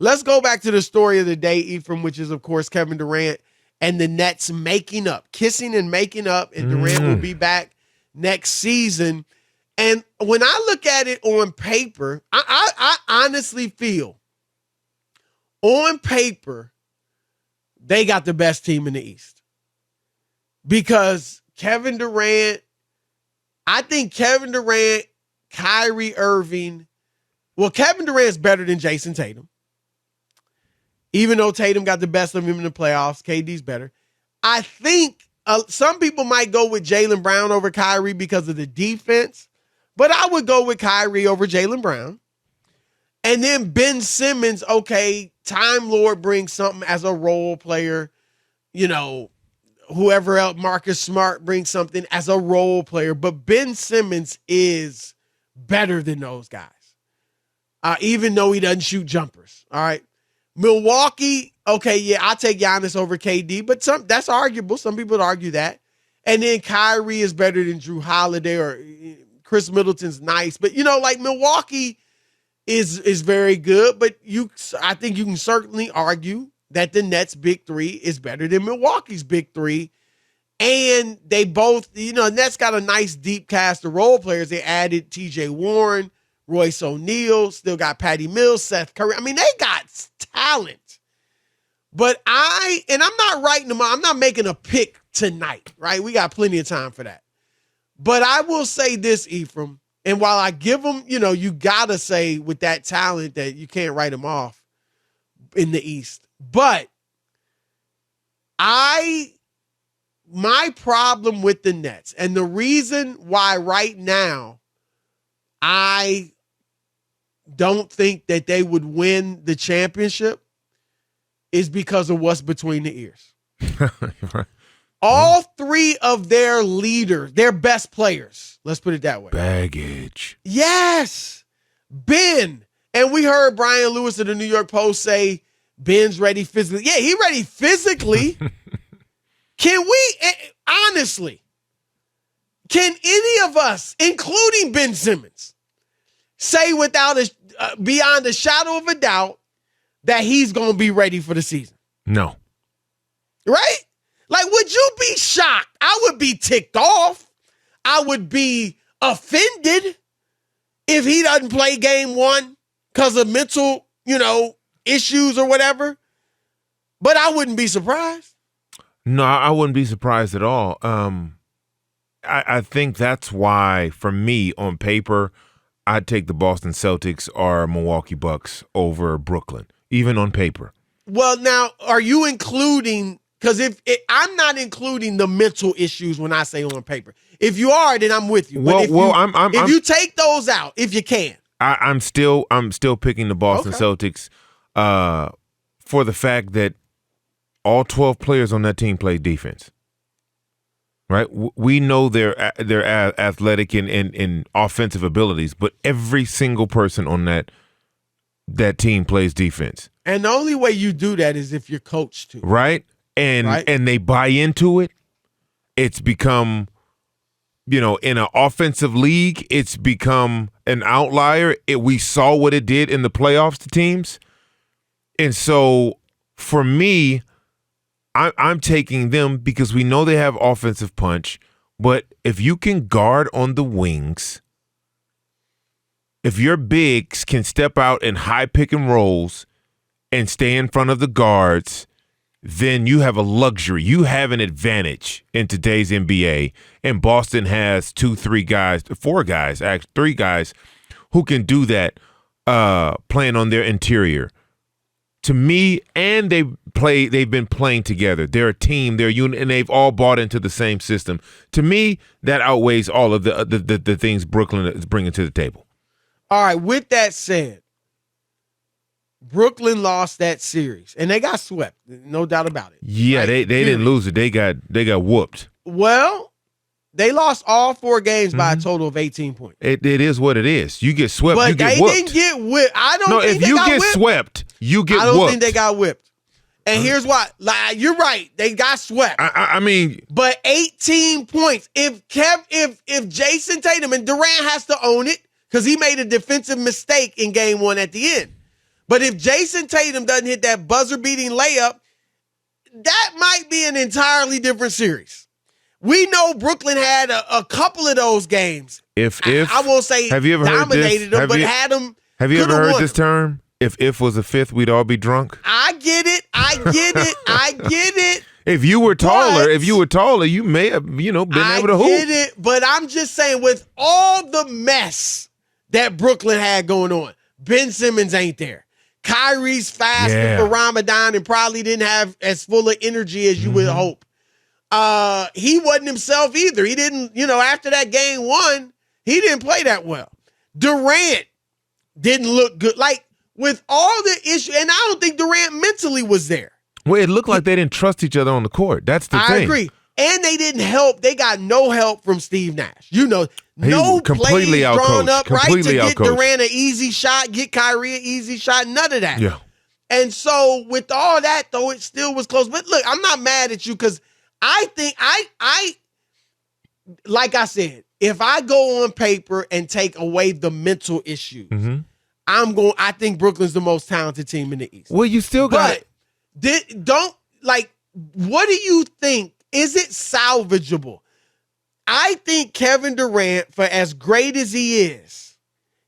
let's go back to the story of the day, Ephraim, which is, of course, Kevin Durant and the Nets making up, kissing and making up, and Durant will be back next season. And when I look at it on paper, I honestly feel on paper they got the best team in the East. Because Kevin Durant, I think Kevin Durant, Kyrie Irving, well, Kevin Durant's better than Jason Tatum. Even though Tatum got the best of him in the playoffs, KD's better. I think some people might go with Jaylen Brown over Kyrie because of the defense, but I would go with Kyrie over Jaylen Brown. And then Ben Simmons, okay, Time Lord brings something as a role player. You know, whoever else, Marcus Smart brings something as a role player. But Ben Simmons is better than those guys, even though he doesn't shoot jumpers, all right? Milwaukee, okay, yeah, I'll take Giannis over KD, but that's arguable. Some people would argue that. And then Kyrie is better than Drew Holiday, or Chris Middleton's nice. But, you know, like Milwaukee is very good, but I think you can certainly argue that the Nets' big three is better than Milwaukee's big three. And they both, you know, Nets got a nice deep cast of role players. They added TJ Warren, Royce O'Neal, still got Patty Mills, Seth Curry. I mean, they got talent. But I'm not writing them out. I'm not making a pick tonight, right? We got plenty of time for that. But I will say this, Ephraim, and while I give them, you know, you got to say with that talent that you can't write them off in the East. But my problem with the Nets, and the reason why right now I don't think that they would win the championship is because of what's between the ears. Right. All three of their leaders, their best players, let's put it that way. Baggage. Yes. Ben. And we heard Brian Lewis of the New York Post say Ben's ready physically. Yeah, he ready physically. Can we, honestly, can any of us, including Ben Simmons, say without beyond a shadow of a doubt that he's going to be ready for the season? No. Right? Like, would you be shocked? I would be ticked off. I would be offended if he doesn't play game one because of mental, you know, issues or whatever. But I wouldn't be surprised. No, I wouldn't be surprised at all. I think that's why, for me, on paper, I'd take the Boston Celtics or Milwaukee Bucks over Brooklyn, even on paper. Well, now, are you including, because I'm not including the mental issues when I say on paper. If you are, then I'm with you. But if you take those out, if you can. I'm still picking the Boston Celtics for the fact that all 12 players on that team play defense. Right? We know their athletic and offensive abilities, but every single person on that team plays defense. And the only way you do that is if you're coached to. Right? And they buy into it. It's become, you know, in an offensive league, it's become an outlier. We saw what it did in the playoffs to teams. And so for me, I'm taking them because we know they have offensive punch, but if you can guard on the wings, if your bigs can step out in high pick and rolls and stay in front of the guards, then you have a luxury. You have an advantage in today's NBA. And Boston has 3 guys who can do that playing on their interior. To me, and they've been playing together. They're a team, they're a unit, and they've all bought into the same system. To me, that outweighs all of the things Brooklyn is bringing to the table. All right, with that said, Brooklyn lost that series, and they got swept, no doubt about it. Yeah, right? they didn't lose it. They got whooped. Well, they lost all 4 games by a total of 18 points. It is what it is. You get swept, but you get whooped. But they didn't get whipped. I don't think if you get whipped. Swept, you get whooped. I don't think they got whipped. And here's why. Like, you're right. They got swept. I mean. But 18 points. If Jason Tatum, and Durant has to own it because he made a defensive mistake in game 1 at the end. But if Jason Tatum doesn't hit that buzzer-beating layup, that might be an entirely different series. We know Brooklyn had a couple of those games. I won't say have you ever dominated them, but had them. Have you ever heard this term? If was a fifth, we'd all be drunk. I get it. I get it. If you were taller, you may have, been able to hoop. I get it, but I'm just saying, with all the mess that Brooklyn had going on, Ben Simmons ain't there. Kyrie's fasting for Ramadan and probably didn't have as full of energy as you would hope. He wasn't himself either. He didn't, after that game 1, he didn't play that well. Durant didn't look good. Like, with all the issue, and I don't think Durant mentally was there. Well, it looked like they didn't trust each other on the court. That's the thing. I agree. And they didn't help. They got no help from Steve Nash. No plays drawn up, right, to get Durant an easy shot, get Kyrie an easy shot, none of that. Yeah. And so with all that, though, it still was close. But look, I'm not mad at you because I think like I said, if I go on paper and take away the mental issues, I think Brooklyn's the most talented team in the East. Well, you still got it. What do you think? Is it salvageable? I think Kevin Durant, for as great as he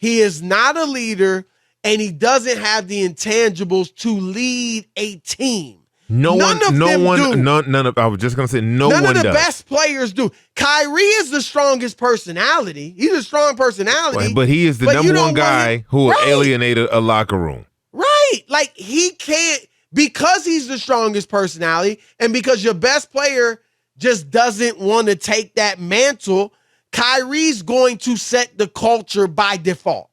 is not a leader and he doesn't have the intangibles to lead a team. None of the best players do. Kyrie is the strongest personality. He's a strong personality. But he is the number one guy who will alienate a locker room. Right. Like, he can't, because he's the strongest personality and because your best player just doesn't want to take that mantle, Kyrie's going to set the culture by default.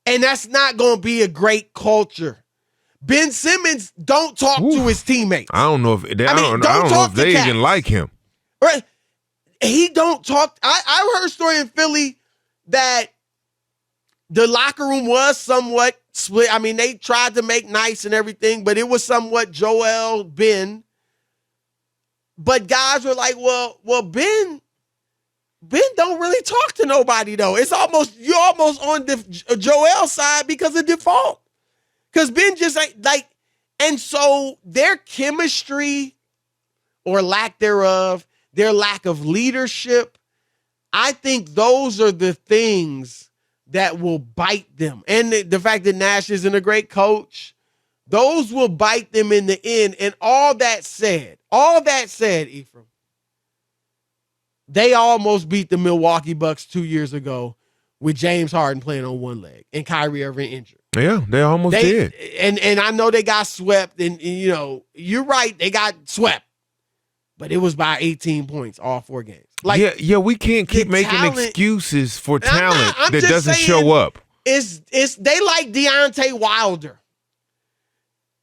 And that's not going to be a great culture. Ben Simmons don't talk to his teammates. I don't know if they, I don't know if they even like him. Right? He don't talk. I heard a story in Philly that the locker room was somewhat split. I mean, they tried to make nice and everything, but it was somewhat Joel, Ben. But guys were like, well, Ben don't really talk to nobody though. It's you're almost on the Joel side because of default. Because Ben just ain't like, and so their chemistry or lack thereof, their lack of leadership, I think those are the things that will bite them. And the fact that Nash isn't a great coach, those will bite them in the end. And all that said, Ephraim, they almost beat the Milwaukee Bucks 2 years ago with James Harden playing on one leg and Kyrie Irving injured. Yeah, they almost did. And I know they got swept, and you're right, they got swept. But it was by 18 points all 4 games. Like, yeah, we can't keep making excuses for talent that doesn't show up. It's they like Deontay Wilder.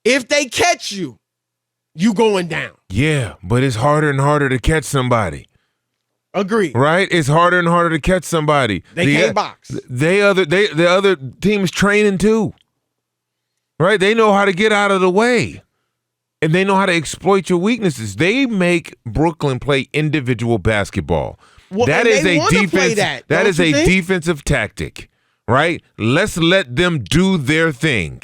If they catch you, you going down. Yeah, but it's harder and harder to catch somebody. Agreed. Right? It's harder and harder to catch somebody. They can't box. The other team is training too. Right? They know how to get out of the way. And they know how to exploit your weaknesses. They make Brooklyn play individual basketball. Well, that is a defense. That is a defensive tactic. Right? Let's let them do their thing.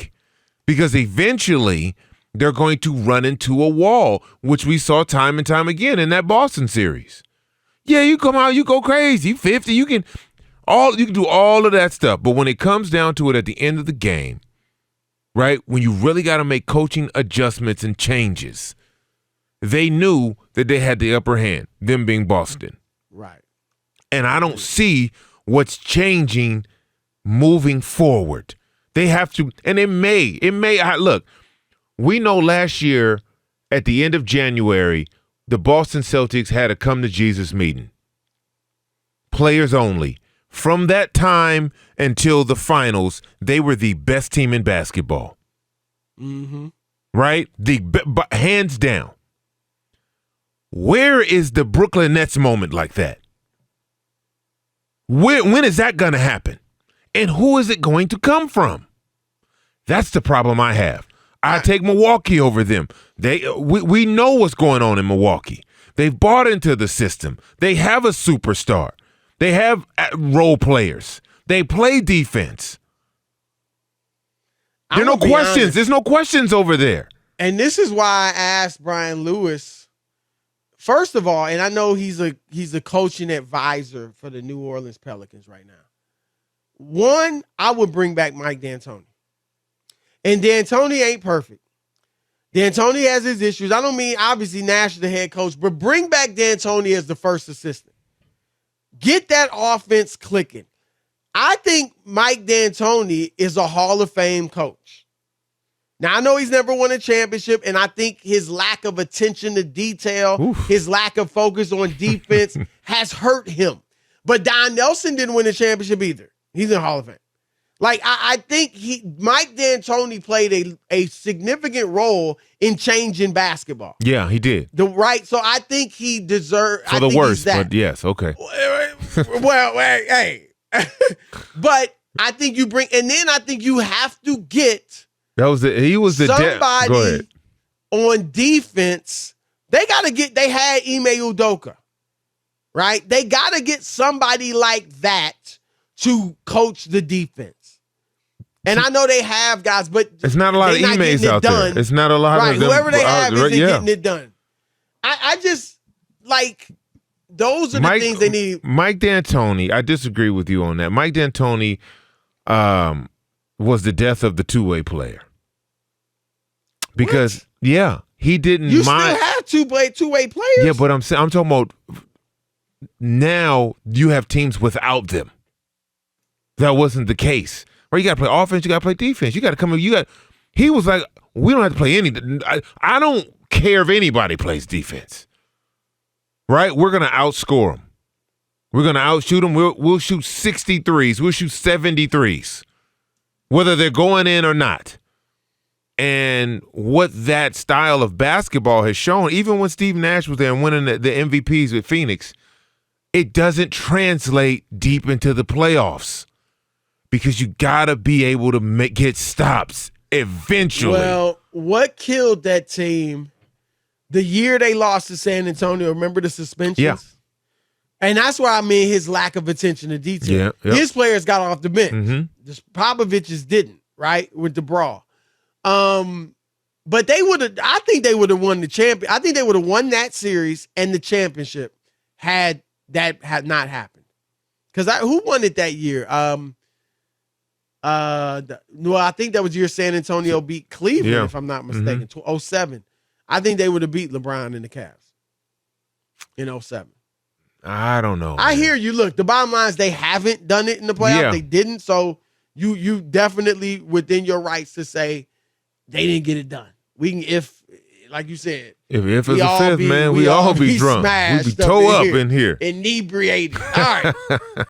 Because eventually they're going to run into a wall, which we saw time and time again in that Boston series. Yeah, you come out, you go crazy, 50, you can do all of that stuff. But when it comes down to it at the end of the game, right, when you really got to make coaching adjustments and changes, they knew that they had the upper hand, them being Boston. Right. And I don't see what's changing moving forward. They have to, and it may, look, we know last year at the end of January, the Boston Celtics had a come-to-Jesus meeting. Players only. From that time until the finals, they were the best team in basketball. Mm-hmm. Right? Hands down. Where is the Brooklyn Nets moment like that? When is that going to happen? And who is it going to come from? That's the problem I have. I take Milwaukee over them. We know what's going on in Milwaukee. They've bought into the system. They have a superstar. They have role players. They play defense. There are no questions. Honest. There's no questions over there. And this is why I asked Brian Lewis. First of all, and I know he's a coaching advisor for the New Orleans Pelicans right now. One, I would bring back Mike D'Antoni. And D'Antoni ain't perfect. D'Antoni has his issues. I don't mean, obviously, Nash is the head coach, but bring back D'Antoni as the first assistant. Get that offense clicking. I think Mike D'Antoni is a Hall of Fame coach. Now, I know he's never won a championship, and I think his lack of attention to detail, his lack of focus on defense has hurt him. But Don Nelson didn't win a championship either. He's in the Hall of Fame. Like, I think Mike D'Antoni played a significant role in changing basketball. Yeah, he did. So I think he deserved. For the worst, but yes, okay. Well, hey. But I think you bring, and then I think you have to get he was the somebody on defense. They had Ime Udoka, right? They got to get somebody like that to coach the defense. And I know they have guys, but it's not a lot of emails out there. It's not a lot of them. Whoever they have isn't getting it done. I just, like, those are the things they need. Mike D'Antoni, I disagree with you on that. Mike D'Antoni was the death of the two-way player. Because, he didn't You mind. still have two-way players. Yeah, but I'm talking about now you have teams without them. That wasn't the case. Right, you got to play offense, you got to play defense. You got to come in. He was like, we don't have to play any. I don't care if anybody plays defense. Right? We're going to outscore them. We're going to outshoot them. We'll shoot 63s. We'll shoot 73s, whether they're going in or not. And what that style of basketball has shown, even when Steve Nash was there and winning the MVPs with Phoenix, it doesn't translate deep into the playoffs. Because you got to be able to get stops eventually. Well, what killed that team the year they lost to San Antonio? Remember the suspensions? Yeah. And that's why I mean his lack of attention to detail. Yeah, yep. His players got off the bench. Mm-hmm. The Popovich's didn't, right? With the brawl. But I think they would have won the champion. I think they would have won that series and the championship had not happened. Because who won it that year? I think that was year San Antonio beat Cleveland, if I'm not mistaken, 07. I think they would have beat LeBron and the Cavs in 07. I don't know. I hear you. Look, the bottom line is they haven't done it in the playoffs. Yeah. They didn't. So you definitely within your rights to say they didn't get it done. We can, like you said, if it's a fifth, man, we all be drunk. We be toe up in here. Inebriated. All right.